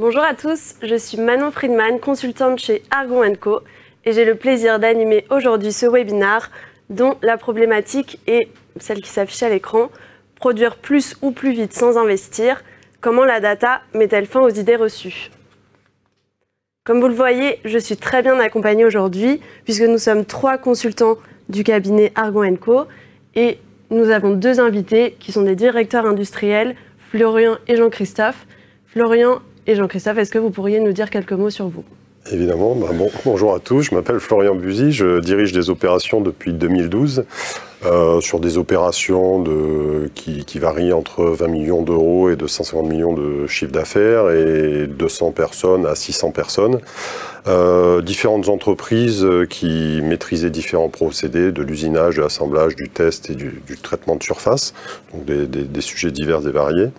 Bonjour à tous, je suis Manon Friedman, consultante chez Argon & Co et j'ai le plaisir d'animer aujourd'hui ce webinaire dont la problématique est celle qui s'affiche à l'écran, produire plus ou plus vite sans investir, comment la data met-elle fin aux idées reçues? Comme vous le voyez, je suis très bien accompagnée aujourd'hui puisque nous sommes 3 consultants du cabinet Argon & Co et nous avons 2 invités qui sont des directeurs industriels, Florian et Jean-Christophe. Florian et Jean-Christophe, est-ce que vous pourriez nous dire quelques mots sur vous? Évidemment. Bonjour à tous, je m'appelle Florian Buzy, je dirige des opérations depuis 2012 sur des opérations qui varient entre 20 millions d'euros et 250 millions de chiffre d'affaires et 200 personnes à 600 personnes. Différentes entreprises qui maîtrisaient différents procédés, de l'usinage, de l'assemblage, du test et du traitement de surface, donc des sujets divers et variés.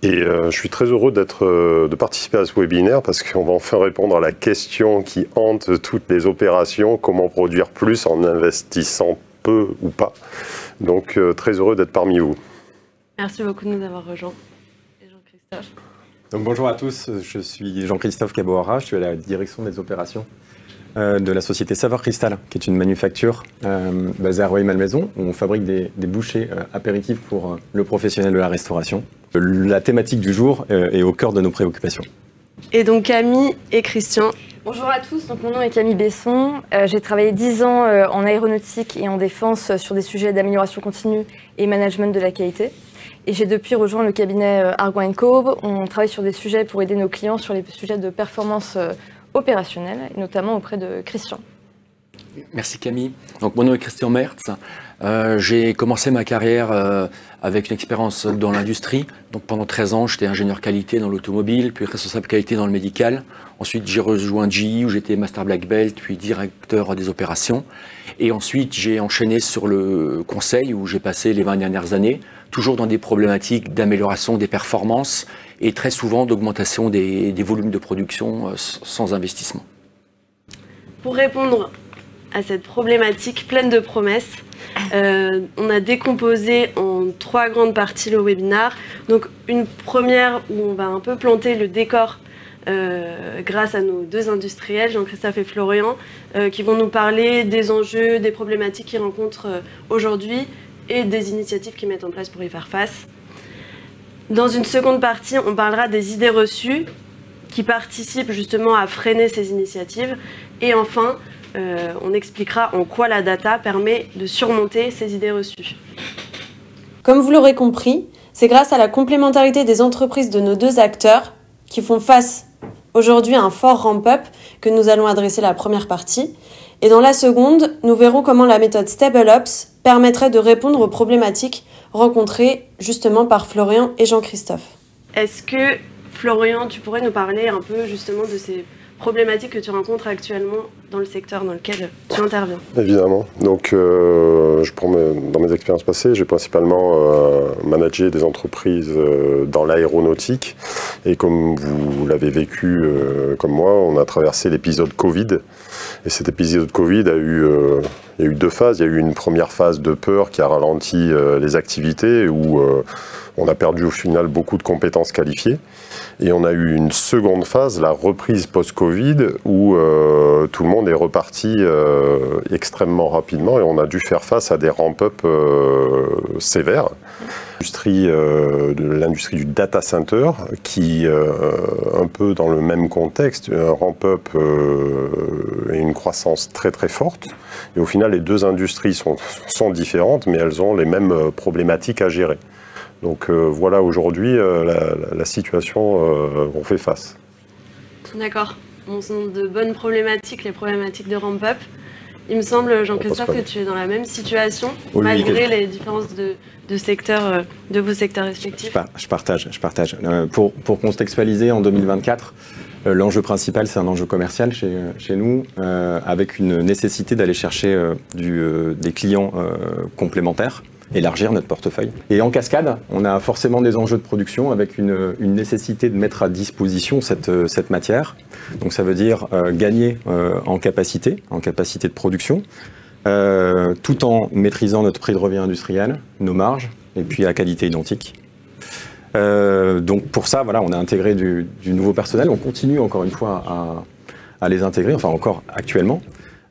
Et je suis très heureux de participer à ce webinaire parce qu'on va enfin répondre à la question qui hante toutes les opérations, comment produire plus en investissant peu ou pas. Donc très heureux d'être parmi vous. Merci beaucoup de nous avoir rejoints. Et Jean-Christophe. Donc bonjour à tous, je suis Jean-Christophe Caboara, je suis à la direction des opérations de la société Saveur Cristal, qui est une manufacture basée à Rueil-Malmaison, où on fabrique des bouchées apéritifs pour le professionnel de la restauration. La thématique du jour est au cœur de nos préoccupations. Et donc Camille et Christian. Bonjour à tous, donc mon nom est Camille Besson. J'ai travaillé 10 ans en aéronautique et en défense sur des sujets d'amélioration continue et management de la qualité. Et j'ai depuis rejoint le cabinet Argon & Co. On travaille sur des sujets pour aider nos clients sur les sujets de performance opérationnelle, notamment auprès de Christian. Merci Camille. Donc mon nom est Christian Mertz. J'ai commencé ma carrière avec une expérience dans l'industrie. Donc pendant 13 ans, j'étais ingénieur qualité dans l'automobile, puis responsable qualité dans le médical. Ensuite, j'ai rejoint GE où j'étais master black belt, puis directeur des opérations. Et ensuite, j'ai enchaîné sur le conseil où j'ai passé les 20 dernières années, toujours dans des problématiques d'amélioration des performances et très souvent d'augmentation des volumes de production sans investissement. Pour répondre à cette problématique pleine de promesses, on a décomposé en 3 grandes parties le webinaire. Donc une première où on va un peu planter le décor grâce à nos 2 industriels, Jean-Christophe et Florian, qui vont nous parler des enjeux, des problématiques qu'ils rencontrent aujourd'hui et des initiatives qu'ils mettent en place pour y faire face. Dans une seconde partie, on parlera des idées reçues qui participent justement à freiner ces initiatives. Et enfin, on expliquera en quoi la data permet de surmonter ces idées reçues. Comme vous l'aurez compris, c'est grâce à la complémentarité des entreprises de nos 2 acteurs qui font face aujourd'hui à un fort ramp-up que nous allons adresser la première partie. Et dans la seconde, nous verrons comment la méthode StableOps permettrait de répondre aux problématiques rencontrées justement par Florian et Jean-Christophe. Est-ce que, Florian, tu pourrais nous parler un peu justement de ces problématiques que tu rencontres actuellement dans le secteur dans lequel tu interviens? Évidemment. Donc, dans mes expériences passées, j'ai principalement managé des entreprises dans l'aéronautique. Et comme vous l'avez vécu comme moi, on a traversé l'épisode Covid. Et cet épisode Covid il y a eu 2 phases. Il y a eu une première phase de peur qui a ralenti les activités où on a perdu au final beaucoup de compétences qualifiées. Et on a eu une seconde phase, la reprise post-Covid, où tout le monde est reparti extrêmement rapidement et on a dû faire face à des ramp-up sévères. L'industrie du data center, qui, un peu dans le même contexte, un ramp-up et une croissance très très forte. Et au final, les 2 industries sont différentes, mais elles ont les mêmes problématiques à gérer. Donc voilà aujourd'hui la situation qu'on fait face. D'accord. On sont de bonnes problématiques, les problématiques de ramp-up. Il me semble, Jean-Christophe, que tu es dans la même situation, oui, malgré les différences de secteurs, de vos secteurs respectifs. Je partage. Pour contextualiser, en 2024, l'enjeu principal, c'est un enjeu commercial chez nous, avec une nécessité d'aller chercher des clients complémentaires, élargir notre portefeuille. Et en cascade, on a forcément des enjeux de production avec une nécessité de mettre à disposition cette matière. Donc ça veut dire gagner en capacité de production, tout en maîtrisant notre prix de revient industriel, nos marges, et puis à qualité identique. Donc pour ça, voilà, on a intégré du nouveau personnel. On continue encore une fois à les intégrer, enfin encore actuellement.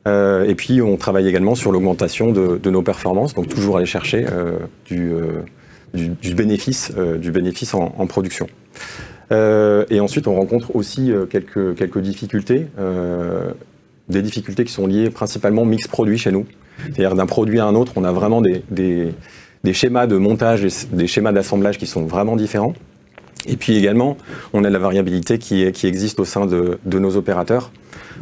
Et puis on travaille également sur l'augmentation de nos performances, donc toujours aller chercher du bénéfice en production. Et ensuite on rencontre aussi quelques difficultés, des difficultés qui sont liées principalement mix produit chez nous. C'est-à-dire d'un produit à un autre, on a vraiment des schémas de montage et des schémas d'assemblage qui sont vraiment différents. Et puis également, on a de la variabilité qui existe au sein de nos opérateurs.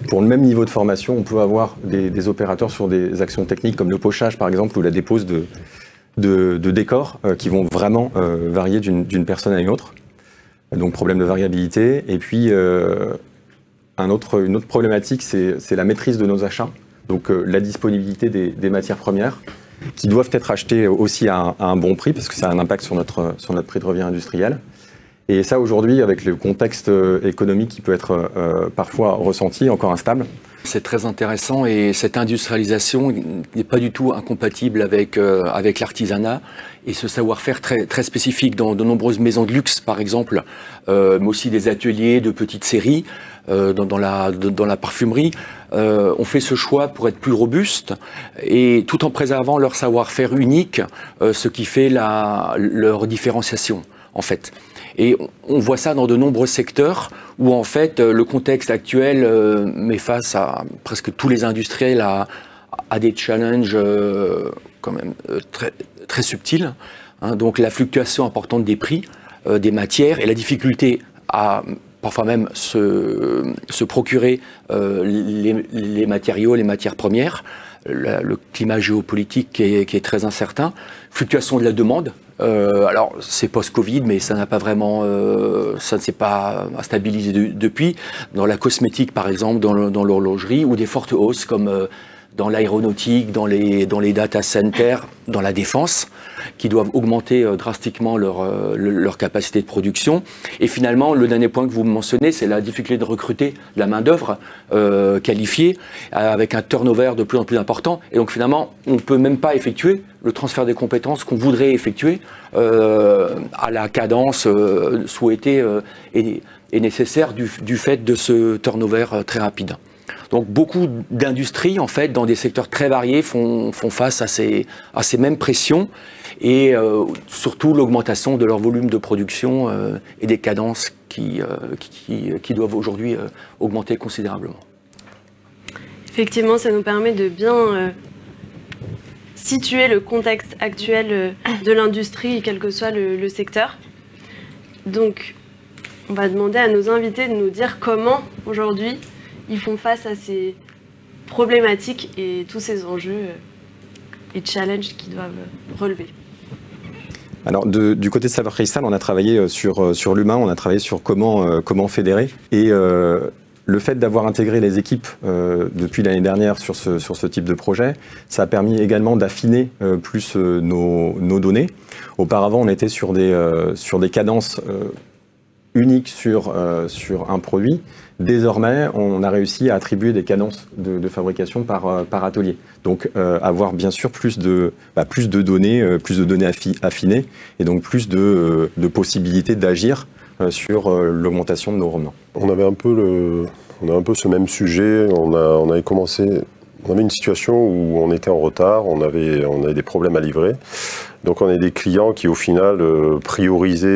Pour le même niveau de formation, on peut avoir des opérateurs sur des actions techniques comme le pochage par exemple, ou la dépose de décors qui vont vraiment varier d'une personne à une autre. Donc problème de variabilité. Et puis une autre problématique, c'est la maîtrise de nos achats. Donc la disponibilité des matières premières, qui doivent être achetés aussi à un bon prix, parce que ça a un impact sur notre prix de revient industriel. Et ça, aujourd'hui, avec le contexte économique qui peut être parfois ressenti, encore instable. C'est très intéressant, et cette industrialisation n'est pas du tout incompatible avec l'artisanat et ce savoir-faire très spécifique. Dans de nombreuses maisons de luxe, par exemple, mais aussi des ateliers de petites séries, dans la parfumerie, on fait ce choix pour être plus robuste et tout en préservant leur savoir-faire unique, ce qui fait leur différenciation en fait. Et on voit ça dans de nombreux secteurs où en fait le contexte actuel met face à presque tous les industriels à des challenges quand même très subtils. Hein, donc la fluctuation importante des prix des matières et la difficulté à parfois même se procurer les matériaux, les matières premières, le climat géopolitique qui est très incertain, fluctuation de la demande. Alors c'est post-Covid, mais ça n'a pas vraiment, ça ne s'est pas stabilisé depuis. Dans la cosmétique par exemple, dans l'horlogerie, ou des fortes hausses comme dans l'aéronautique, dans les data centers, dans la défense, qui doivent augmenter drastiquement leur capacité de production. Et finalement, le dernier point que vous mentionnez, c'est la difficulté de recruter de la main-d'œuvre qualifiée, avec un turnover de plus en plus important. Et donc finalement, on ne peut même pas effectuer le transfert des compétences qu'on voudrait effectuer à la cadence souhaitée et nécessaire du fait de ce turnover très rapide. Donc beaucoup d'industries, en fait, dans des secteurs très variés, font face à ces mêmes pressions et surtout l'augmentation de leur volume de production et des cadences qui doivent aujourd'hui augmenter considérablement. Effectivement, ça nous permet de bien situer le contexte actuel de l'industrie, quel que soit le secteur. Donc, on va demander à nos invités de nous dire comment, aujourd'hui, ils font face à ces problématiques et tous ces enjeux et challenges qu'ils doivent relever. Alors du côté de Savoir Cristal, on a travaillé sur l'humain, on a travaillé sur comment fédérer. Et le fait d'avoir intégré les équipes depuis l'année dernière sur ce type de projet, ça a permis également d'affiner plus nos données. Auparavant, on était sur des cadences uniques sur un produit. Désormais, on a réussi à attribuer des cadences de fabrication par atelier. Donc, avoir bien sûr plus de données affinées, et donc plus de possibilités d'agir sur l'augmentation de nos rendements. On avait un peu ce même sujet. On avait une situation où on était en retard, on avait des problèmes à livrer. Donc on a des clients qui au final priorisaient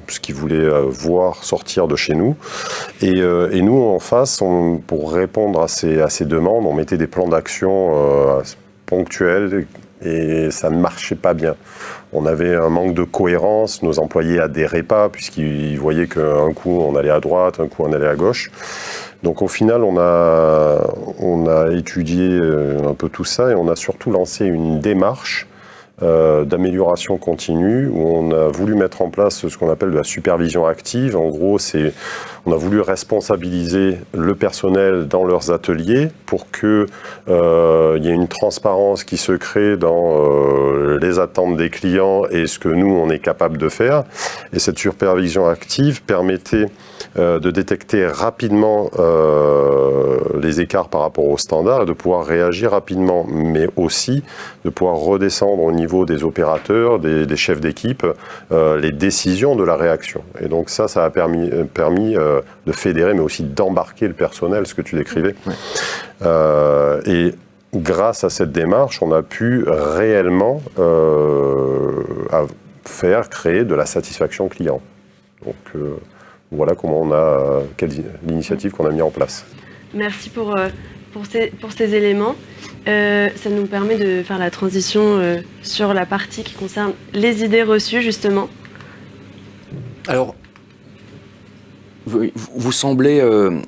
ce qu'ils voulaient voir sortir de chez nous. Et nous en face, pour répondre à ces demandes, on mettait des plans d'action ponctuels et ça ne marchait pas bien. On avait un manque de cohérence, nos employés adhéraient pas puisqu'ils voyaient qu'un coup on allait à droite, un coup on allait à gauche. Donc au final, on a étudié un peu tout ça et on a surtout lancé une démarche d'amélioration continue où on a voulu mettre en place ce qu'on appelle de la supervision active. En gros, on a voulu responsabiliser le personnel dans leurs ateliers pour qu'il y ait une transparence qui se crée dans les attentes des clients et ce que nous, on est capable de faire. Et cette supervision active permettait de détecter rapidement les écarts par rapport aux standards et de pouvoir réagir rapidement, mais aussi de pouvoir redescendre au niveau des opérateurs, des chefs d'équipe, les décisions de la réaction. Et donc ça a permis de fédérer, mais aussi d'embarquer le personnel, ce que tu décrivais. Et grâce à cette démarche, on a pu réellement créer de la satisfaction client. Donc voilà comment l'initiative qu'on a mis en place. Merci pour ces éléments. Ça nous permet de faire la transition sur la partie qui concerne les idées reçues, justement. Alors, vous semblez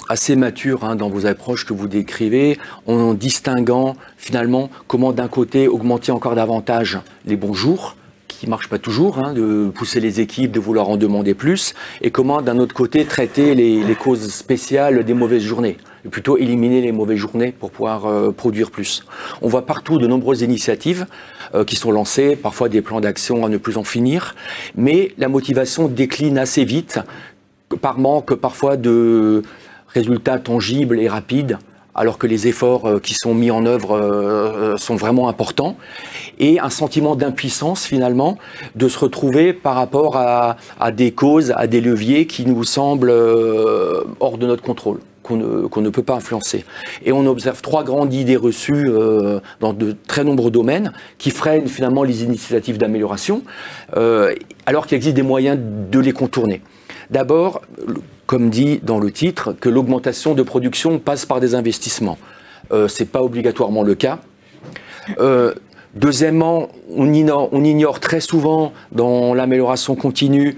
assez mature dans vos approches que vous décrivez, en distinguant finalement comment d'un côté augmenter encore davantage les bons jours, qui ne marche pas toujours, de pousser les équipes, de vouloir en demander plus, et comment d'un autre côté traiter les causes spéciales des mauvaises journées, et plutôt éliminer les mauvaises journées pour pouvoir produire plus. On voit partout de nombreuses initiatives qui sont lancées, parfois des plans d'action à ne plus en finir, mais la motivation décline assez vite, par manque parfois de résultats tangibles et rapides, alors que les efforts qui sont mis en œuvre sont vraiment importants, et un sentiment d'impuissance finalement, de se retrouver par rapport à des causes, à des leviers qui nous semblent hors de notre contrôle, qu'on ne peut pas influencer. Et on observe 3 grandes idées reçues dans de très nombreux domaines, qui freinent finalement les initiatives d'amélioration, alors qu'il existe des moyens de les contourner. D'abord, comme dit dans le titre, que l'augmentation de production passe par des investissements. Ce n'est pas obligatoirement le cas. Deuxièmement, on ignore très souvent dans l'amélioration continue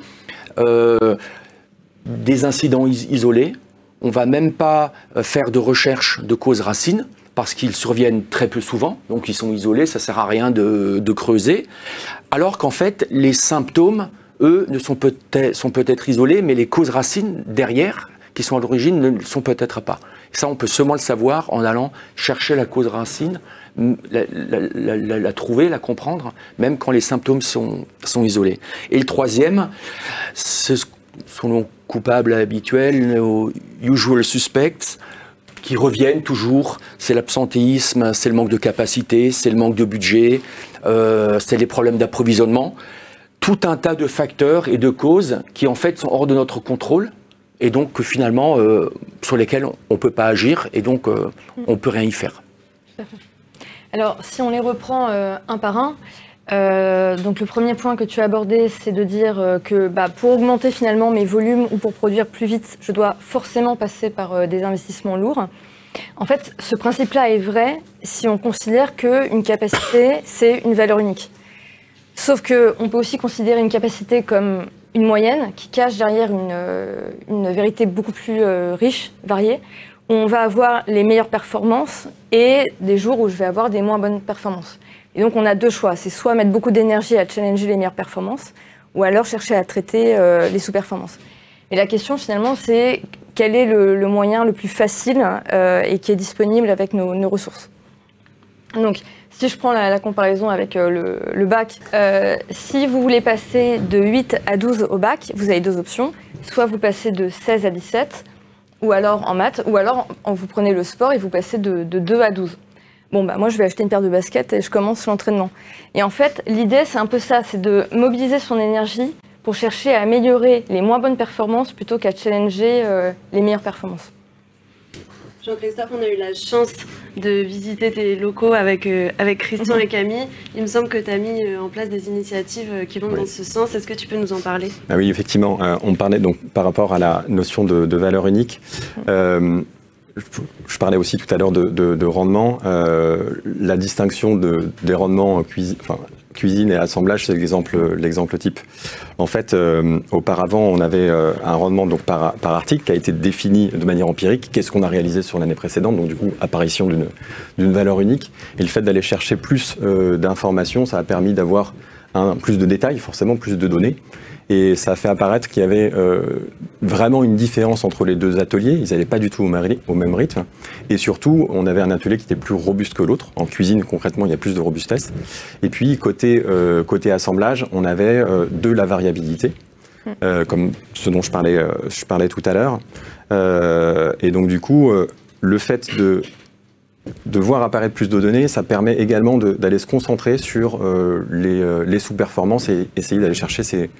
des incidents isolés. On ne va même pas faire de recherche de causes racines, parce qu'ils surviennent très peu souvent, donc ils sont isolés, ça ne sert à rien de creuser. Alors qu'en fait, les symptômes, eux, sont peut-être isolés, mais les causes racines derrière, qui sont à l'origine, ne le sont peut-être pas. Et ça, on peut seulement le savoir en allant chercher la cause racine, la trouver, la comprendre, même quand les symptômes sont isolés. Et le troisième, c'est son nom coupable habituel, aux usual suspects, qui reviennent toujours. C'est l'absentéisme, c'est le manque de capacité, c'est le manque de budget, c'est les problèmes d'approvisionnement. Tout un tas de facteurs et de causes qui en fait sont hors de notre contrôle et donc finalement sur lesquels on ne peut pas agir et donc on ne peut rien y faire. Alors si on les reprend un par un, donc le premier point que tu as abordé, c'est de dire que pour augmenter finalement mes volumes ou pour produire plus vite, je dois forcément passer par des investissements lourds. En fait, ce principe-là est vrai si on considère qu'une capacité, c'est une valeur unique. Sauf qu'on peut aussi considérer une capacité comme une moyenne qui cache derrière une vérité beaucoup plus riche, variée, où on va avoir les meilleures performances et des jours où je vais avoir des moins bonnes performances. Et donc on a 2 choix, c'est soit mettre beaucoup d'énergie à challenger les meilleures performances, ou alors chercher à traiter les sous-performances. Et la question finalement c'est quel est le moyen le plus facile et qui est disponible avec nos ressources. Donc si je prends la comparaison avec le bac, si vous voulez passer de 8 à 12 au bac, vous avez 2 options. Soit vous passez de 16 à 17, ou alors en maths, ou alors vous prenez le sport et vous passez de 2 à 12. Bon, moi je vais acheter une paire de baskets et je commence l'entraînement. Et en fait, l'idée c'est un peu ça, c'est de mobiliser son énergie pour chercher à améliorer les moins bonnes performances plutôt qu'à challenger les meilleures performances. Jean-Christophe, on a eu la chance de visiter tes locaux avec Christian et Camille. Il me semble que tu as mis en place des initiatives qui vont dans ce sens. Est-ce que tu peux nous en parler ? Oui, effectivement. On parlait donc par rapport à la notion de valeur unique. Je parlais aussi tout à l'heure de rendement. La distinction des rendements cuisine et assemblage, c'est l'exemple type. En fait, auparavant, on avait un rendement donc par article qui a été défini de manière empirique. Qu'est-ce qu'on a réalisé sur l'année précédente? Donc du coup, apparition d'une valeur unique. Et le fait d'aller chercher plus d'informations, ça a permis d'avoir plus de détails, forcément plus de données. Et ça a fait apparaître qu'il y avait vraiment une différence entre les deux ateliers, ils n'allaient pas du tout au même rythme. Et surtout, on avait un atelier qui était plus robuste que l'autre. En cuisine, concrètement, il y a plus de robustesse. Et puis, côté assemblage, on avait de la variabilité, comme ce dont je parlais tout à l'heure. Et donc, du coup, le fait de voir apparaître plus de données, ça permet également d'aller se concentrer sur les sous-performances et essayer d'aller chercher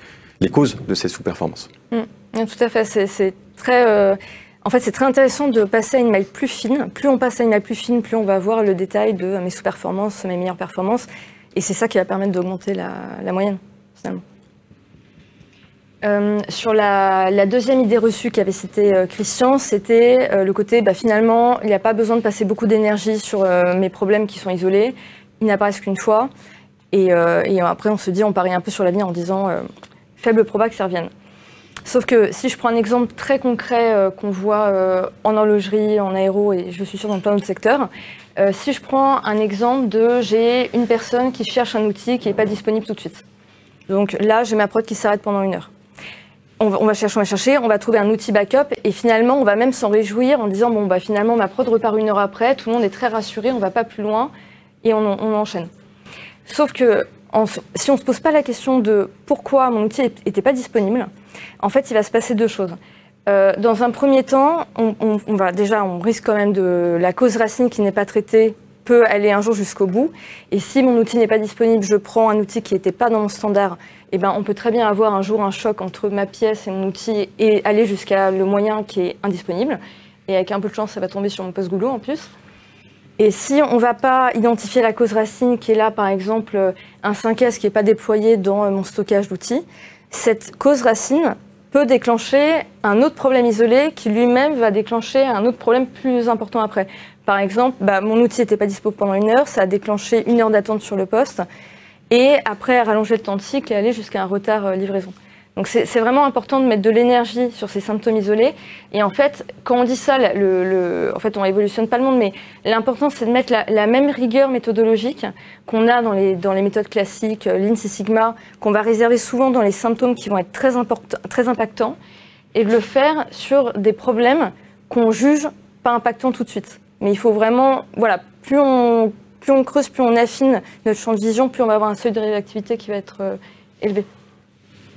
les causes de ces sous-performances. Tout à fait, c'est très... En fait, c'est très intéressant de passer à une maille plus fine. Plus on passe à une maille plus fine, plus on va voir le détail de mes sous-performances, mes meilleures performances. Et c'est ça qui va permettre d'augmenter la moyenne, finalement. Sur la deuxième idée reçue qu'avait citée Christian, c'était le côté, finalement, il n'y a pas besoin de passer beaucoup d'énergie sur mes problèmes qui sont isolés. Ils n'apparaissent qu'une fois. Et après, on se dit, on parie un peu sur l'avenir en disant faible proba que ça revienne. Sauf que si je prends un exemple très concret qu'on voit en horlogerie, en aéro et je suis sûre dans plein d'autres secteurs, si je prends un exemple j'ai une personne qui cherche un outil qui n'est pas disponible tout de suite. Donc là, j'ai ma prod qui s'arrête pendant 1 heure. On va chercher, on va trouver un outil backup et finalement, on va même s'en réjouir en disant finalement, ma prod repart 1 heure après, tout le monde est très rassuré, on ne va pas plus loin et on enchaîne. Sauf que si on ne se pose pas la question de pourquoi mon outil n'était pas disponible, en fait, il va se passer 2 choses. Dans un premier temps, on risque quand même de la cause racine qui n'est pas traitée peut aller un jour jusqu'au bout. Et si mon outil n'est pas disponible, je prends un outil qui n'était pas dans mon standard, on peut très bien avoir un jour un choc entre ma pièce et mon outil et aller jusqu'à le moyen qui est indisponible. Et avec un peu de chance, ça va tomber sur mon poste goulot en plus. Et si on ne va pas identifier la cause racine qui est là, par exemple, un 5S qui n'est pas déployé dans mon stockage d'outils, cette cause racine peut déclencher un autre problème isolé qui lui-même va déclencher un autre problème plus important après. Par exemple, mon outil n'était pas dispo pendant 1 heure, ça a déclenché 1 heure d'attente sur le poste et après rallonger le temps de cycle et aller jusqu'à un retard livraison. Donc c'est vraiment important de mettre de l'énergie sur ces symptômes isolés. Et en fait, quand on dit ça, en fait, on évolutionne pas le monde, mais l'important, c'est de mettre la même rigueur méthodologique qu'on a dans les méthodes classiques, Lean Six Sigma, qu'on va réserver souvent dans les symptômes qui vont être très impactants, et de le faire sur des problèmes qu'on juge pas impactants tout de suite. Mais il faut vraiment, plus on creuse, plus on affine notre champ de vision, plus on va avoir un seuil de réactivité qui va être élevé.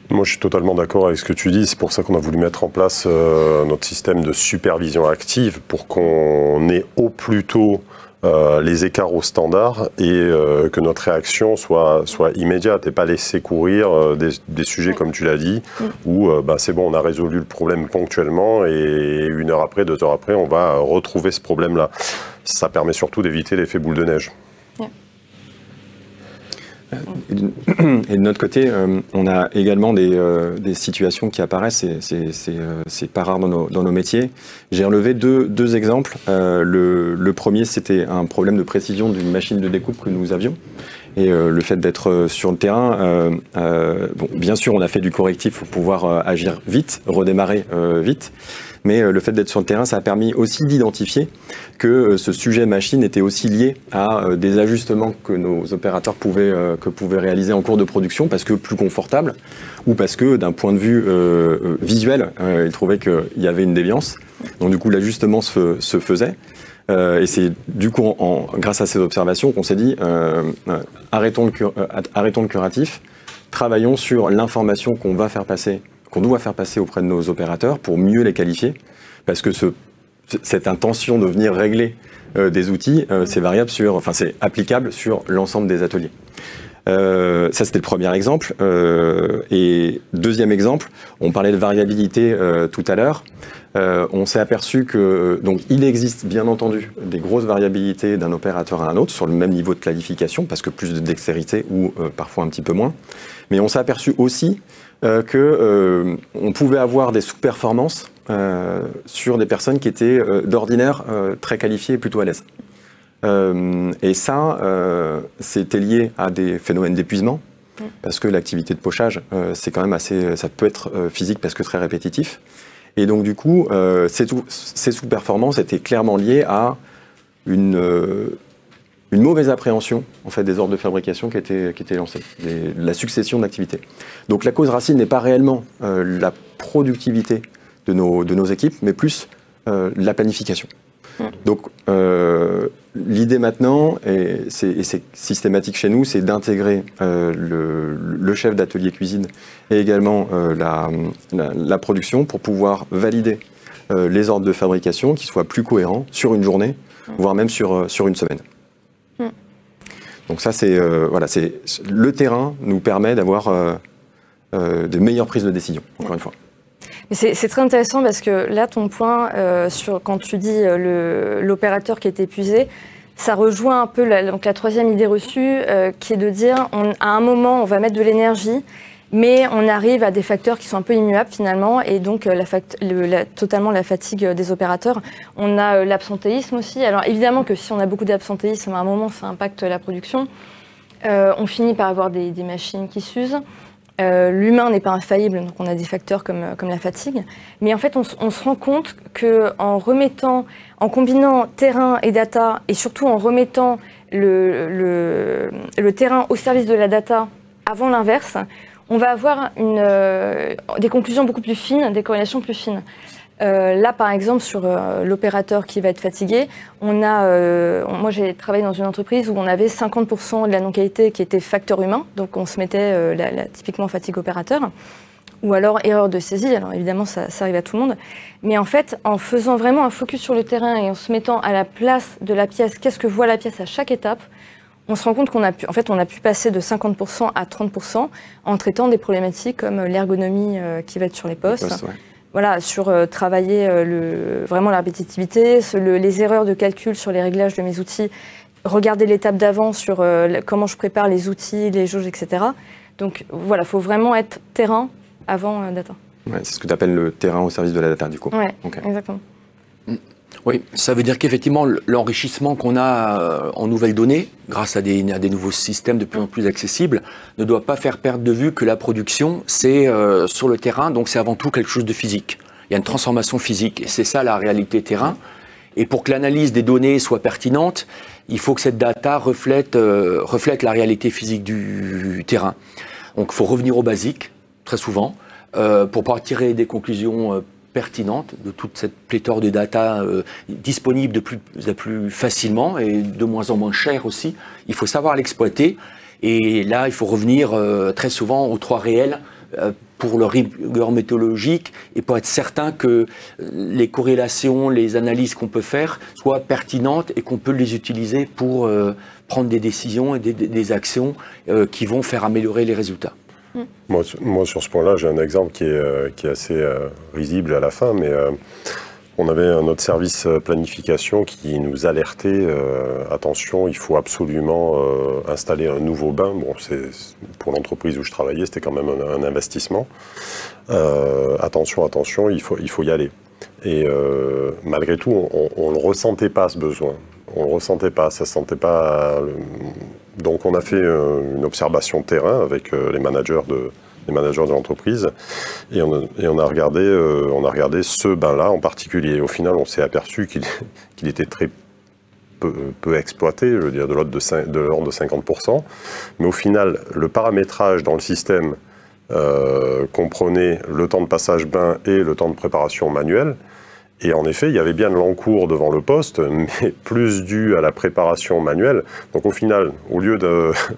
Moi, je suis totalement d'accord avec ce que tu dis. C'est pour ça qu'on a voulu mettre en place notre système de supervision active pour qu'on ait au plus tôt les écarts au standard et que notre réaction soit immédiate et pas laisser courir des sujets, comme tu l'as dit, où c'est bon, on a résolu le problème ponctuellement et 1 heure après, 2 heures après, on va retrouver ce problème-là. Ça permet surtout d'éviter l'effet boule de neige. Et de notre côté, on a également des situations qui apparaissent, c'est pas rare dans nos métiers. J'ai relevé deux exemples. Le premier, c'était un problème de précision d'une machine de découpe que nous avions. Et le fait d'être sur le terrain, bien sûr, on a fait du correctif pour pouvoir agir vite, redémarrer vite. Mais le fait d'être sur le terrain, ça a permis aussi d'identifier que ce sujet machine était aussi lié à des ajustements que nos opérateurs pouvaient réaliser en cours de production parce que plus confortable ou parce que d'un point de vue visuel, ils trouvaient qu'il y avait une déviance. Donc du coup, l'ajustement se faisait. Et c'est du coup, grâce à ces observations, qu'on s'est dit arrêtons le curatif, travaillons sur l'information qu'on doit faire passer auprès de nos opérateurs pour mieux les qualifier, parce que cette intention de venir régler des outils, c'est applicable sur l'ensemble des ateliers. Ça, c'était le premier exemple. Et deuxième exemple, on parlait de variabilité tout à l'heure. On s'est aperçu que, donc, il existe bien entendu des grosses variabilités d'un opérateur à un autre sur le même niveau de qualification, parce que plus de dextérité ou parfois un petit peu moins. Mais on s'est aperçu aussi qu'on pouvait avoir des sous-performances sur des personnes qui étaient d'ordinaire très qualifiées et plutôt à l'aise. Et ça, c'était lié à des phénomènes d'épuisement, parce que l'activité de pochage, c'est quand même ça peut être physique parce que très répétitif. Et donc du coup, ces sous-performances étaient clairement liées à une mauvaise appréhension en fait, des ordres de fabrication qui étaient lancés, la succession d'activités. Donc la cause racine n'est pas réellement la productivité de nos équipes, mais plus la planification. Donc, l'idée maintenant, et c'est systématique chez nous, c'est d'intégrer le chef d'atelier cuisine et également la production pour pouvoir valider les ordres de fabrication qui soient plus cohérents sur une journée, voire même sur une semaine. Donc ça, le terrain nous permet d'avoir de meilleures prises de décision, encore une fois. C'est très intéressant parce que là, ton point, quand tu dis l'opérateur qui est épuisé, ça rejoint un peu la troisième idée reçue, qui est de dire, à un moment, on va mettre de l'énergie, mais on arrive à des facteurs qui sont un peu immuables finalement, et donc totalement la fatigue des opérateurs. On a l'absentéisme aussi. Alors évidemment que si on a beaucoup d'absentéisme, à un moment, ça impacte la production. On finit par avoir des machines qui s'usent. L'humain n'est pas infaillible, donc on a des facteurs comme la fatigue. Mais en fait, on se rend compte qu'en combinant terrain et data, et surtout en remettant le terrain au service de la data avant l'inverse, on va avoir des conclusions beaucoup plus fines, des corrélations plus fines. Là, par exemple, sur l'opérateur qui va être fatigué, moi j'ai travaillé dans une entreprise où on avait 50% de la non-qualité qui était facteur humain, donc on se mettait typiquement fatigue opérateur, ou alors erreur de saisie, alors évidemment ça arrive à tout le monde, mais en fait, en faisant vraiment un focus sur le terrain et en se mettant à la place de la pièce, qu'est-ce que voit la pièce à chaque étape, on se rend compte qu'on a pu passer de 50% à 30% en traitant des problématiques comme l'ergonomie qui va être sur les postes. Voilà, sur travailler vraiment la répétitivité, les erreurs de calcul sur les réglages de mes outils, regarder l'étape d'avant sur comment je prépare les outils, les jauges, etc. Donc voilà, il faut vraiment être terrain avant data. Ouais, c'est ce que tu appelles le terrain au service de la data, du coup. Oui, okay. Exactement. Oui, ça veut dire qu'effectivement, l'enrichissement qu'on a en nouvelles données, grâce à des nouveaux systèmes de plus en plus accessibles, ne doit pas faire perdre de vue que la production, c'est sur le terrain, donc c'est avant tout quelque chose de physique. Il y a une transformation physique, et c'est ça la réalité terrain. Et pour que l'analyse des données soit pertinente, il faut que cette data reflète la réalité physique du terrain. Donc il faut revenir au basique, très souvent, pour pouvoir tirer des conclusions pertinente de toute cette pléthore de data disponible de plus facilement et de moins en moins cher aussi. Il faut savoir l'exploiter et là il faut revenir très souvent aux trois réels pour leur rigueur méthodologique et pour être certain que les corrélations, les analyses qu'on peut faire soient pertinentes et qu'on peut les utiliser pour prendre des décisions et des actions qui vont faire améliorer les résultats. Moi, sur ce point-là, j'ai un exemple qui est assez risible à la fin, mais on avait notre service planification qui nous alertait, attention, il faut absolument installer un nouveau bain. Bon, pour l'entreprise où je travaillais, c'était quand même un investissement. Attention, il faut y aller. Et malgré tout, on ne ressentait pas ce besoin. On ne le ressentait pas, ça ne se sentait pas. Donc on a fait une observation de terrain avec les managers de l'entreprise et on a regardé ce bain-là en particulier. Au final, on s'est aperçu qu'il était très peu exploité, je veux dire de l'ordre de 50%. Mais au final, le paramétrage dans le système comprenait le temps de passage bain et le temps de préparation manuelle. Et en effet, il y avait bien de l'encours devant le poste, mais plus dû à la préparation manuelle. Donc au final, au lieu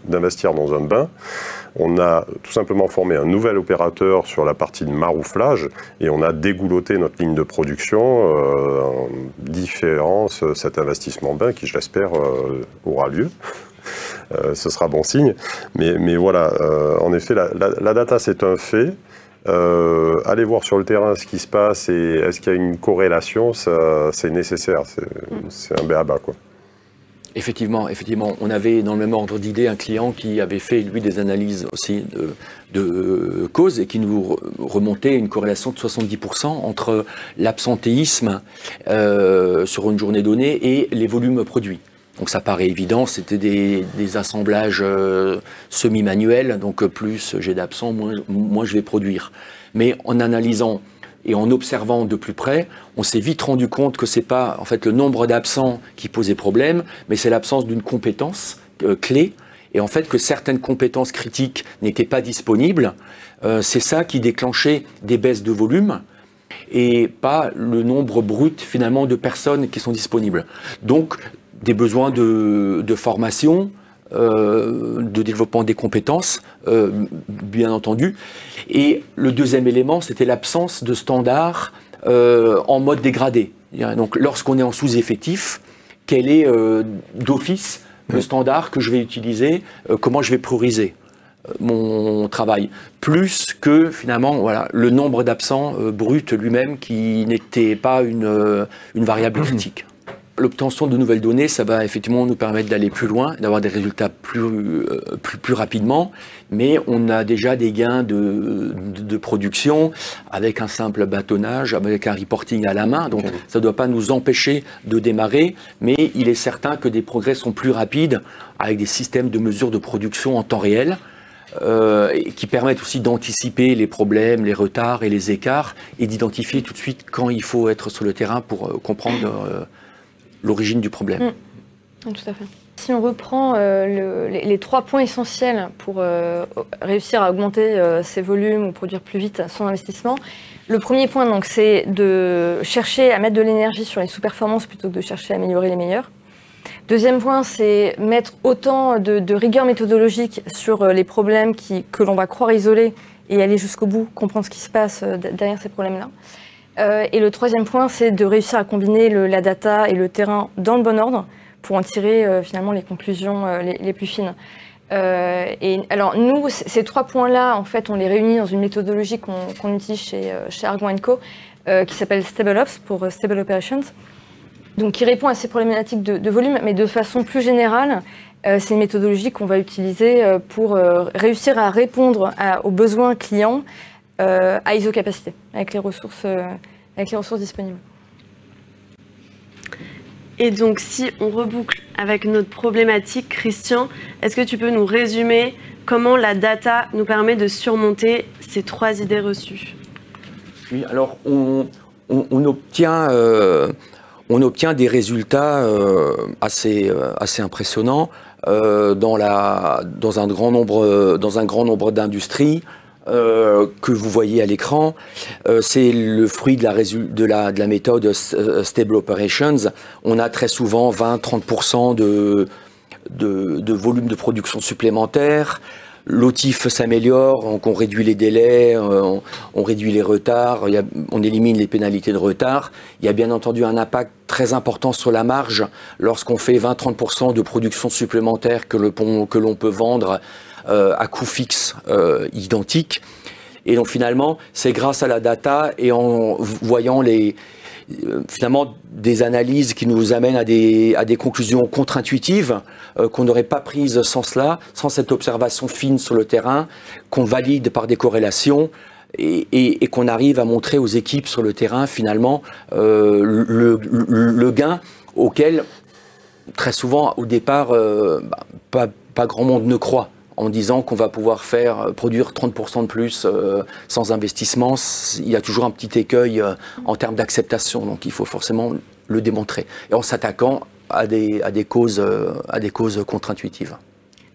d'investir dans un bain, on a tout simplement formé un nouvel opérateur sur la partie de marouflage et on a dégoulotté notre ligne de production en différence cet investissement bain qui, je l'espère, aura lieu. Ce sera bon signe. Mais voilà, en effet, la data, c'est un fait. Aller voir sur le terrain ce qui se passe et est-ce qu'il y a une corrélation, c'est nécessaire, c'est un b.a.-ba, quoi. Effectivement, on avait dans le même ordre d'idée un client qui avait fait lui des analyses aussi de causes et qui nous remontait une corrélation de 70% entre l'absentéisme sur une journée donnée et les volumes produits. Donc ça paraît évident, c'était des assemblages semi-manuels, donc plus j'ai d'absents, moins je vais produire. Mais en analysant et en observant de plus près, on s'est vite rendu compte que c'est pas en fait le nombre d'absents qui posait problème, mais c'est l'absence d'une compétence clé, et en fait que certaines compétences critiques n'étaient pas disponibles. C'est ça qui déclenchait des baisses de volume. et pas le nombre brut finalement de personnes qui sont disponibles. Donc des besoins de formation, de développement des compétences, bien entendu. Et le deuxième élément, c'était l'absence de standards en mode dégradé. Donc lorsqu'on est en sous-effectif, quel est d'office le standard que je vais utiliser, comment je vais prioriser mon travail, plus que finalement voilà, le nombre d'absents brut lui-même qui n'était pas une variable critique. L'obtention de nouvelles données, ça va effectivement nous permettre d'aller plus loin, d'avoir des résultats plus rapidement, mais on a déjà des gains de production avec un simple bâtonnage, avec un reporting à la main, donc ça ne doit pas nous empêcher de démarrer, mais il est certain que des progrès sont plus rapides avec des systèmes de mesure de production en temps réel, qui permettent aussi d'anticiper les problèmes, les retards et les écarts, et d'identifier tout de suite quand il faut être sur le terrain pour comprendre l'origine du problème. Tout à fait. Si on reprend les 3 points essentiels pour réussir à augmenter ses volumes ou produire plus vite son investissement, le premier point, donc, c'est de chercher à mettre de l'énergie sur les sous-performances plutôt que de chercher à améliorer les meilleurs. Deuxième point, c'est mettre autant de rigueur méthodologique sur les problèmes que l'on va croire isolés et aller jusqu'au bout, comprendre ce qui se passe derrière ces problèmes-là. Et le troisième point, c'est de réussir à combiner la data et le terrain dans le bon ordre pour en tirer finalement les conclusions les plus fines. Et alors nous, ces 3 points-là, en fait, on les réunit dans une méthodologie qu'on utilise chez Arguin & Co, qui s'appelle StableOps pour Stable Operations, donc qui répond à ces problématiques de volume, mais de façon plus générale, c'est une méthodologie qu'on va utiliser pour réussir à répondre aux besoins clients à isocapacité, avec les ressources disponibles. Et donc, si on reboucle avec notre problématique, Christian, est-ce que tu peux nous résumer comment la data nous permet de surmonter ces 3 idées reçues? Oui, alors on obtient des résultats assez impressionnants dans un grand nombre d'industries. Que vous voyez à l'écran, c'est le fruit de la méthode Stable Operations. On a très souvent 20-30% de volume de production supplémentaire. L'OTIF s'améliore, donc on réduit les délais, on réduit les retards, on élimine les pénalités de retard. Il y a bien entendu un impact très important sur la marge lorsqu'on fait 20-30% de production supplémentaire que l'on peut vendre à coût fixe identique. Et donc finalement, c'est grâce à la data et en voyant finalement des analyses qui nous amènent à des conclusions contre-intuitives qu'on n'aurait pas prises sans cela, sans cette observation fine sur le terrain, qu'on valide par des corrélations et qu'on arrive à montrer aux équipes sur le terrain finalement le gain auquel très souvent au départ pas grand monde ne croit, en disant qu'on va pouvoir produire 30% de plus sans investissement. Il y a toujours un petit écueil en termes d'acceptation, donc il faut forcément le démontrer. Et en s'attaquant à des causes contre-intuitives.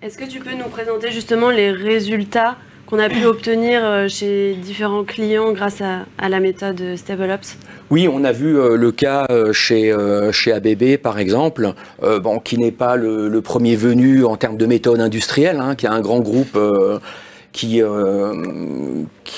Est-ce que tu peux nous présenter justement les résultats qu'on a pu obtenir chez différents clients grâce à la méthode StableOps? Oui, on a vu le cas chez ABB par exemple, qui n'est pas le premier venu en termes de méthode industrielle, qui est un grand groupe qui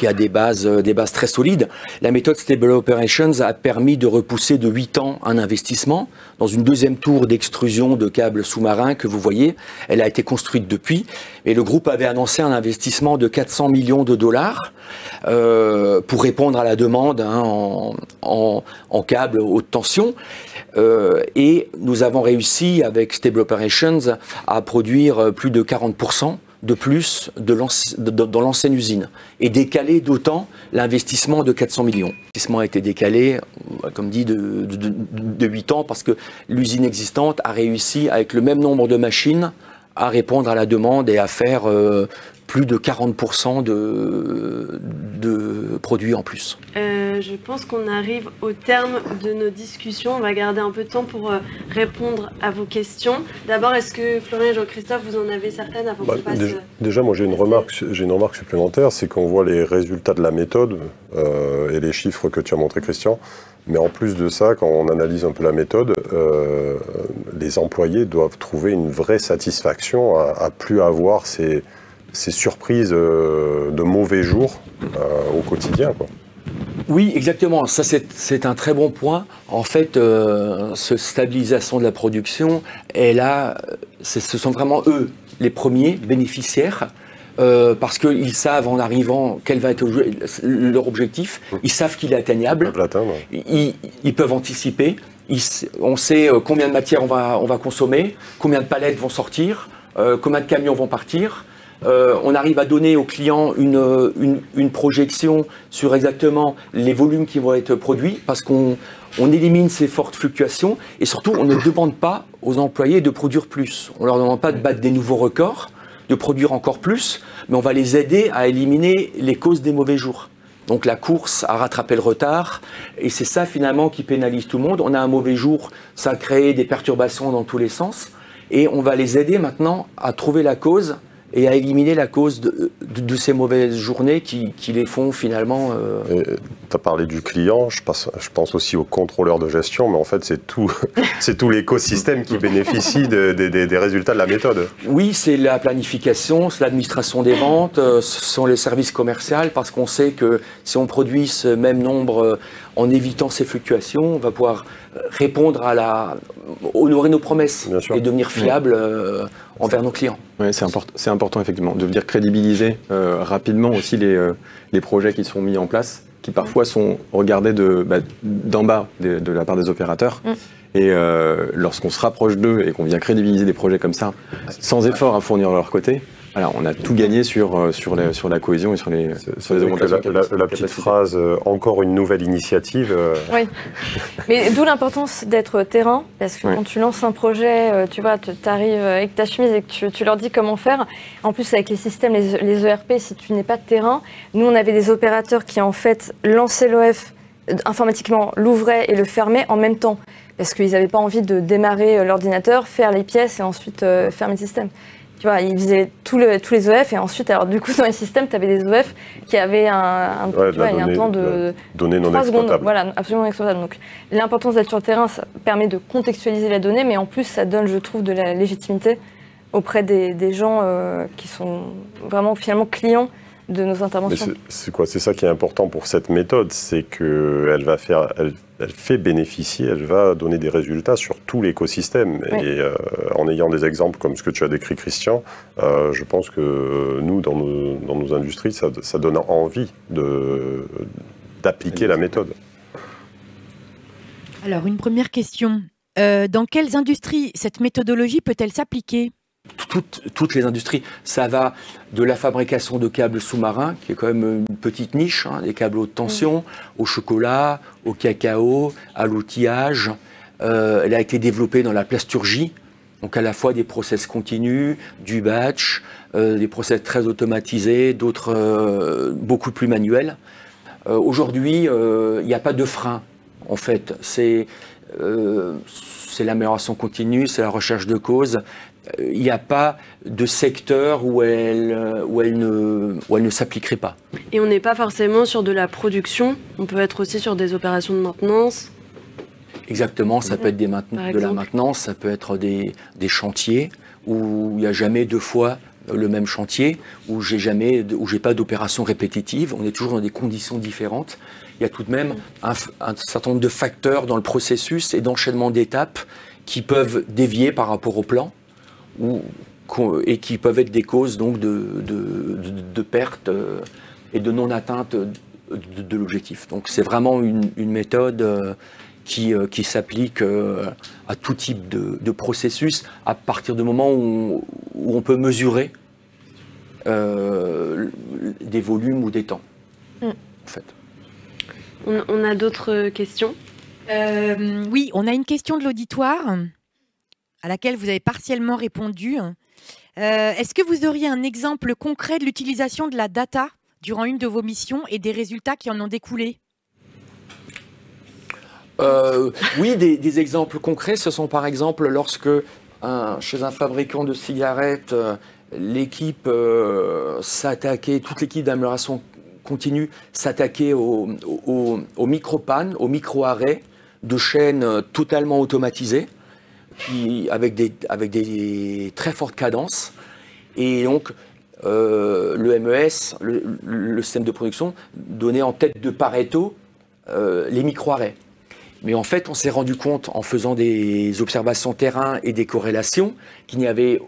a des bases très solides. La méthode Stable Operations a permis de repousser de 8 ans un investissement dans une deuxième tour d'extrusion de câbles sous-marins que vous voyez. Elle a été construite depuis, et le groupe avait annoncé un investissement de 400 millions de dollars pour répondre à la demande en câbles haute tension. Et nous avons réussi avec Stable Operations à produire plus de 40% de plus dans l'ancienne usine et décaler d'autant l'investissement de 400 millions. L'investissement a été décalé, comme dit, de 8 ans parce que l'usine existante a réussi avec le même nombre de machines à répondre à la demande et à faire plus de 40% de produits en plus. Je pense qu'on arrive au terme de nos discussions. On va garder un peu de temps pour répondre à vos questions. D'abord, est-ce que Florian et Jean-Christophe, vous en avez certaines avant qu'on passe Déjà, moi j'ai une remarque supplémentaire, c'est qu'on voit les résultats de la méthode et les chiffres que tu as montré, Christian. Mais en plus de ça, quand on analyse un peu la méthode, les employés doivent trouver une vraie satisfaction à plus avoir ces surprises de mauvais jours au quotidien, quoi. Oui, exactement. Ça, c'est un très bon point. En fait, cette stabilisation de la production, ce sont vraiment eux les premiers bénéficiaires. Parce qu'ils savent en arrivant quel va être leur objectif, ils savent qu'il est atteignable, ils peuvent anticiper, on sait combien de matière on va consommer, combien de palettes vont sortir, combien de camions vont partir. On arrive à donner aux clients une projection sur exactement les volumes qui vont être produits parce qu'on élimine ces fortes fluctuations et surtout on ne demande pas aux employés de produire plus. On ne leur demande pas de battre des nouveaux records, de produire encore plus, mais on va les aider à éliminer les causes des mauvais jours. Donc la course à rattraper le retard, et c'est ça finalement qui pénalise tout le monde. On a un mauvais jour, ça crée des perturbations dans tous les sens, et on va les aider maintenant à trouver la cause et à éliminer la cause de ces mauvaises journées qui les font finalement... Tu as parlé du client, je pense aussi au contrôleur de gestion, mais en fait c'est tout l'écosystème qui bénéficie des résultats de la méthode. Oui, c'est la planification, c'est l'administration des ventes, ce sont les services commerciaux, parce qu'on sait que si on produit ce même nombre en évitant ces fluctuations, on va pouvoir répondre honorer nos promesses et devenir fiable envers nos clients. Oui, c'est important effectivement de venir crédibiliser rapidement aussi les projets qui sont mis en place, qui parfois sont regardés d'en bas de la part des opérateurs. Et lorsqu'on se rapproche d'eux et qu'on vient crédibiliser des projets comme ça, sans effort à fournir de leur côté, alors, on a tout gagné sur la cohésion et sur les augmentations. La petite phrase, encore une nouvelle initiative. Oui, mais d'où l'importance d'être terrain, parce que quand tu lances un projet, tu vois, tu arrives avec ta chemise et que tu leur dis comment faire. En plus, avec les systèmes, les ERP, si tu n'es pas de terrain, nous, on avait des opérateurs qui, en fait, lançaient l'OF informatiquement, l'ouvraient et le fermaient en même temps, parce qu'ils n'avaient pas envie de démarrer l'ordinateur, faire les pièces et ensuite fermer le système. Tu vois, ils faisaient tous les EF et ensuite, alors du coup, dans les systèmes, tu avais des EF qui avaient un temps de données non 3 secondes. exploitables. Voilà, absolument non exploitable. Donc, l'importance d'être sur le terrain, ça permet de contextualiser la donnée, mais en plus, ça donne, je trouve, de la légitimité auprès des gens qui sont vraiment, finalement, clients de nos interventions. C'est ça qui est important pour cette méthode, c'est qu'elle elle fait bénéficier, elle va donner des résultats sur tout l'écosystème. Oui. Et en ayant des exemples comme ce que tu as décrit, Christian, je pense que nous, dans nos industries, ça donne envie d'appliquer la méthode. Alors, une première question. Dans quelles industries cette méthodologie peut-elle s'appliquer ? Toutes les industries. Ça va de la fabrication de câbles sous-marins, qui est quand même une petite niche, des câbles haute tension, au chocolat, au cacao, à l'outillage. Elle a été développée dans la plasturgie, donc à la fois des process continus, du batch, des process très automatisés, d'autres beaucoup plus manuels. Aujourd'hui, il n'y a pas de frein, en fait. C'est l'amélioration continue, c'est la recherche de causes. Il n'y a pas de secteur où elle ne s'appliquerait pas. Et on n'est pas forcément sur de la production, on peut être aussi sur des opérations de maintenance. Exactement, ça peut être de la maintenance, ça peut être des chantiers où il n'y a jamais deux fois le même chantier, où j'ai pas d'opération répétitive, on est toujours dans des conditions différentes. Il y a tout de même un certain nombre de facteurs dans le processus et d'enchaînement d'étapes qui peuvent dévier par rapport au plan. Et qui peuvent être des causes donc de perte et de non-atteinte de l'objectif. Donc c'est vraiment une méthode qui s'applique à tout type de processus à partir du moment où on peut mesurer des volumes ou des temps. En fait. On a d'autres questions ? Oui, on a une question de l'auditoire à laquelle vous avez partiellement répondu. Est-ce que vous auriez un exemple concret de l'utilisation de la data durant une de vos missions et des résultats qui en ont découlé? Oui, des exemples concrets, ce sont par exemple lorsque chez un fabricant de cigarettes, l'équipe s'attaquait, toute l'équipe d'amélioration continue s'attaquait aux micro-pannes, aux micro-arrêts de chaînes totalement automatisées, avec des très fortes cadences. Et donc, le MES, le système de production, donnait en tête de Pareto les micro-arrêts. Mais en fait, on s'est rendu compte, en faisant des observations terrain et des corrélations, qu'il y avait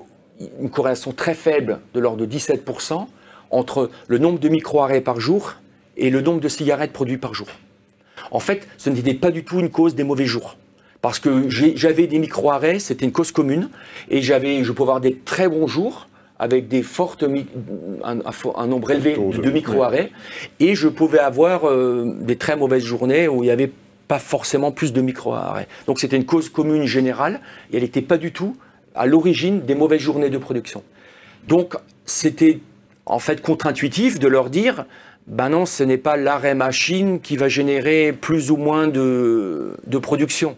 une corrélation très faible, de l'ordre de 17%, entre le nombre de micro-arrêts par jour et le nombre de cigarettes produites par jour. En fait, ce n'était pas du tout une cause des mauvais jours. Parce que j'avais des micro-arrêts, c'était une cause commune, et je pouvais avoir des très bons jours, avec des un nombre élevé de micro-arrêts, et je pouvais avoir des très mauvaises journées où il n'y avait pas forcément plus de micro-arrêts. Donc c'était une cause commune générale, et elle n'était pas du tout à l'origine des mauvaises journées de production. Donc c'était en fait contre-intuitif de leur dire, ben non, ce n'est pas l'arrêt machine qui va générer plus ou moins de production.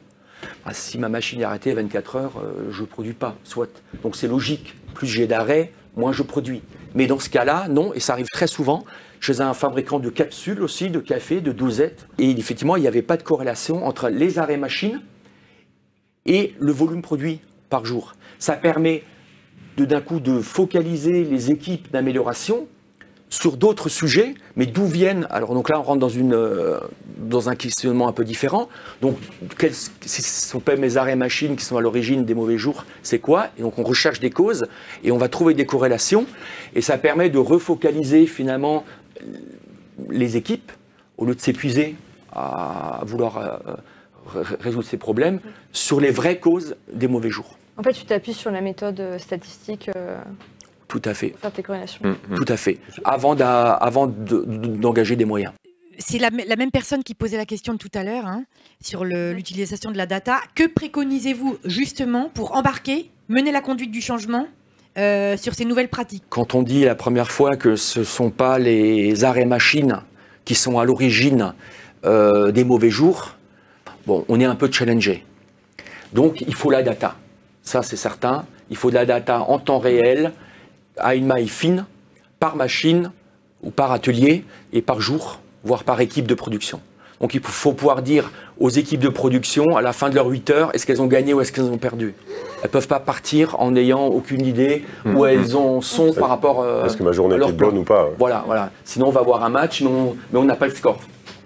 Ben, si ma machine est arrêtée à 24 heures, je ne produis pas, soit. Donc c'est logique, plus j'ai d'arrêts, moins je produis. Mais dans ce cas-là, non, et ça arrive très souvent, chez un fabricant de capsules aussi, de café, de dosettes. Et effectivement, il n'y avait pas de corrélation entre les arrêts machines et le volume produit par jour. Ça permet d'un coup de focaliser les équipes d'amélioration sur d'autres sujets, mais d'où viennent... Alors donc là, on rentre dans un questionnement un peu différent. Donc, si ce ne sont pas mes arrêts machines qui sont à l'origine des mauvais jours, c'est quoi? Et donc on recherche des causes et on va trouver des corrélations. Et ça permet de refocaliser finalement les équipes, au lieu de s'épuiser à vouloir résoudre ces problèmes, sur les vraies causes des mauvais jours. En fait, tu t'appuies sur la méthode statistique Tout à fait. pour faire tes corrélations. Tout à fait. Avant d'engager des moyens. C'est la même personne qui posait la question de tout à l'heure sur l'utilisation de la data. Que préconisez-vous justement pour embarquer, mener la conduite du changement sur ces nouvelles pratiques? Quand on dit la première fois que ce ne sont pas les arrêts machines qui sont à l'origine des mauvais jours, bon, on est un peu challengé. Donc il faut la data. Ça, c'est certain. Il faut de la data en temps réel, à une maille fine, par machine ou par atelier et par jour, voire par équipe de production. Donc il faut pouvoir dire aux équipes de production, à la fin de leurs 8 heures, est-ce qu'elles ont gagné ou est-ce qu'elles ont perdu. Elles ne peuvent pas partir en n'ayant aucune idée où elles en sont par rapport est-ce que ma journée était bonne ou pas. Voilà, voilà. Sinon, on va voir un match, mais on n'a pas le score.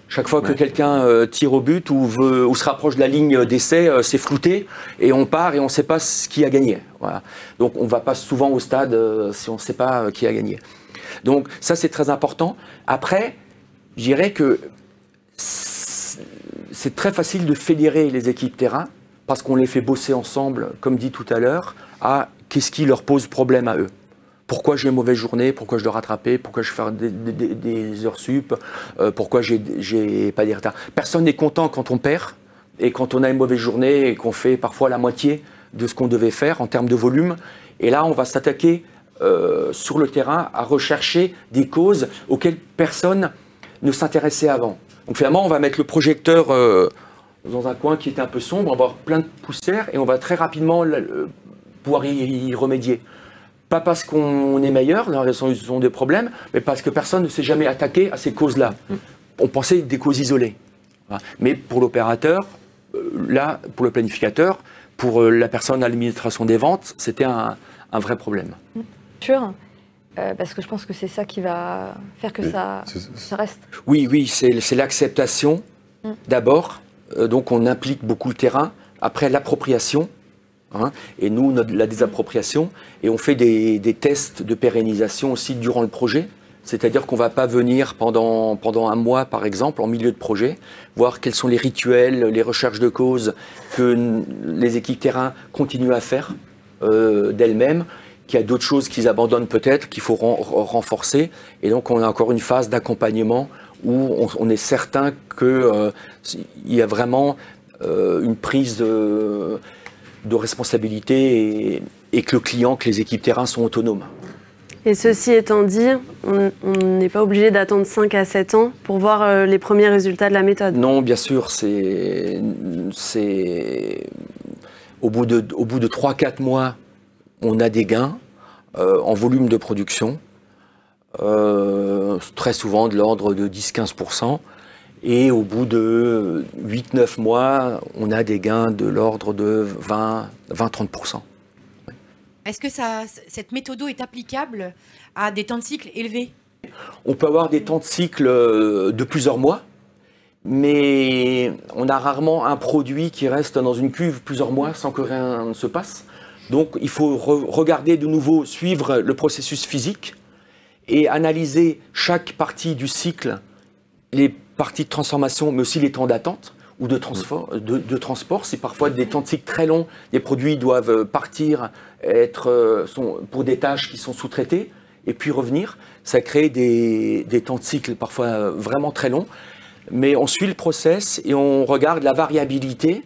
Chaque fois que quelqu'un tire au but ou se rapproche de la ligne d'essai, c'est flouté et on part et on ne sait pas qui a gagné. Voilà. Donc on ne va pas souvent au stade si on ne sait pas qui a gagné. Donc ça, c'est très important. Après, je dirais que c'est très facile de fédérer les équipes terrain parce qu'on les fait bosser ensemble, comme dit tout à l'heure, à qu'est-ce qui leur pose problème à eux. Pourquoi j'ai une mauvaise journée, pourquoi je dois rattraper, pourquoi je fais des heures sup, pourquoi j'ai pas des retards. Personne n'est content quand on perd et quand on a une mauvaise journée et qu'on fait parfois la moitié de ce qu'on devait faire en termes de volume. Et là, on va s'attaquer sur le terrain à rechercher des causes auxquelles personne ne s'intéressait avant. Donc finalement, on va mettre le projecteur dans un coin qui est un peu sombre, on va avoir plein de poussière et on va très rapidement pouvoir y remédier. Pas parce qu'on est meilleur dans la résolution des problèmes, mais parce que personne ne s'est jamais attaqué à ces causes-là. On pensait des causes isolées. Voilà. Mais pour l'opérateur, là, pour le planificateur, pour la personne à l'administration des ventes, c'était un vrai problème. Sûr, parce que je pense que c'est ça qui va faire que ça reste. Oui, c'est l'acceptation d'abord. Donc on implique beaucoup le terrain. Après l'appropriation. Et nous, la désappropriation, et on fait des tests de pérennisation aussi durant le projet, c'est-à-dire qu'on ne va pas venir pendant un mois, par exemple, en milieu de projet, voir quels sont les rituels, les recherches de causes que les équipes terrain continuent à faire d'elles-mêmes, qu'il y a d'autres choses qu'ils abandonnent peut-être, qu'il faut renforcer, et donc on a encore une phase d'accompagnement où on est certain qu'il y a vraiment une prise de responsabilité et que le client, que les équipes terrain sont autonomes. Et ceci étant dit, on n'est pas obligé d'attendre 5 à 7 ans pour voir les premiers résultats de la méthode. Non, bien sûr, au bout de 3-4 mois, on a des gains en volume de production, très souvent de l'ordre de 10-15%. Et au bout de 8-9 mois, on a des gains de l'ordre de 20-30%. Est-ce que cette méthode est applicable à des temps de cycle élevés? On peut avoir des temps de cycle de plusieurs mois, mais on a rarement un produit qui reste dans une cuve plusieurs mois sans que rien ne se passe. Donc il faut regarder de nouveau, suivre le processus physique et analyser chaque partie du cycle, les parties de transformation, mais aussi les temps d'attente ou de transport. C'est parfois des temps de cycle très longs. Les produits doivent partir pour des tâches qui sont sous-traitées et puis revenir. Ça crée des temps de cycle parfois vraiment très longs. Mais on suit le process et on regarde la variabilité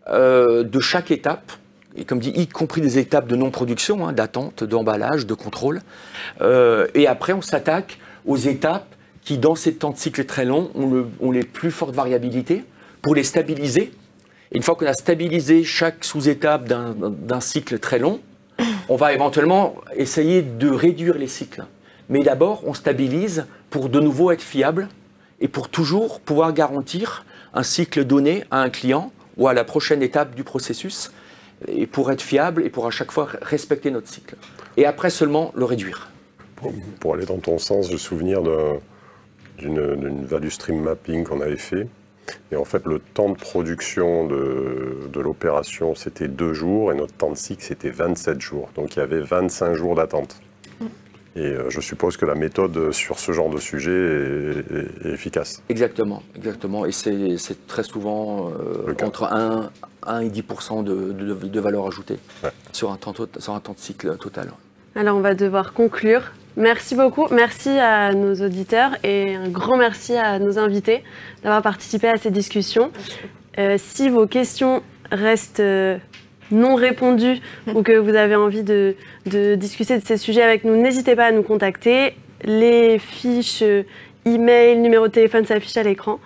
de chaque étape. Et comme dit, y compris des étapes de non-production, d'attente, d'emballage, de contrôle. Et après, on s'attaque aux étapes qui, dans ces temps de cycle très longs, ont les plus fortes variabilités pour les stabiliser. Et une fois qu'on a stabilisé chaque sous-étape d'un cycle très long, on va éventuellement essayer de réduire les cycles. Mais d'abord, on stabilise pour de nouveau être fiable et pour toujours pouvoir garantir un cycle donné à un client ou à la prochaine étape du processus, et pour être fiable et pour à chaque fois respecter notre cycle. Et après seulement le réduire. Pour aller dans ton sens, j'ai souvenir d'une value stream mapping qu'on avait fait. Et en fait, le temps de production de l'opération, c'était 2 jours, et notre temps de cycle, c'était 27 jours. Donc il y avait 25 jours d'attente. Et je suppose que la méthode sur ce genre de sujet est efficace. Exactement, exactement. Et c'est très souvent entre 1 et 10% de valeur ajoutée sur un temps de cycle total. Alors on va devoir conclure. Merci beaucoup, merci à nos auditeurs et un grand merci à nos invités d'avoir participé à ces discussions. Si vos questions restent non répondues ou que vous avez envie de discuter de ces sujets avec nous, n'hésitez pas à nous contacter. Les fiches, email, numéro de téléphone s'affichent à l'écran.